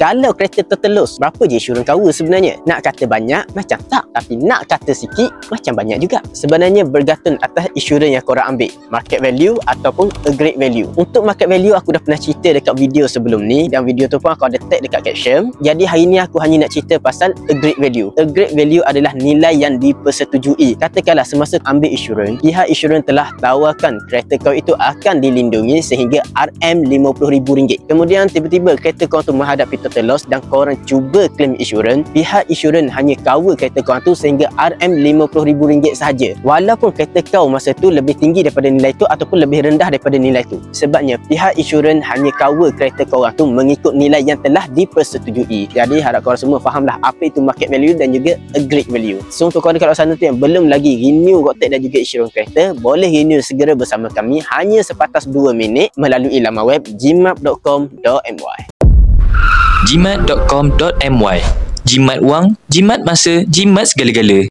Kalau kereta tertelus, berapa je insurans cover sebenarnya? Nak kata banyak, macam tak. Tapi nak kata sikit, macam banyak juga. Sebenarnya bergantung atas insurans yang korang ambil, market value ataupun agreed value. Untuk market value, aku dah pernah cerita dekat video sebelum ni, dan video tu pun aku ada tag dekat caption. Jadi hari ni aku hanya nak cerita pasal agreed value. Agreed value adalah nilai yang dipersetujui. Katakanlah semasa ambil insurans, pihak insurans telah tawarkan kereta kau itu akan dilindungi sehingga RM50,000. Kemudian tiba-tiba kereta kau tu menghadapi total loss dan korang cuba claim insurans, pihak insurans hanya cover kereta kau tu sehingga RM50,000 sahaja. Walaupun kereta kau masa tu lebih tinggi daripada nilai tu ataupun lebih rendah daripada nilai tu. Sebabnya pihak insurans hanya cover kereta kau tu mengikut nilai yang telah dipersetujui. Jadi harap korang semua fahamlah apa itu market value dan juga agreed value. So untuk korang dekat luar sana tu yang belum lagi renew Goktek dan juga insurans kereta, boleh renew segera bersama kami hanya sepatas 2 minit melalui laman web jimat.com.my. jimat.com.my. Jimat wang, jimat masa, jimat segala-gala.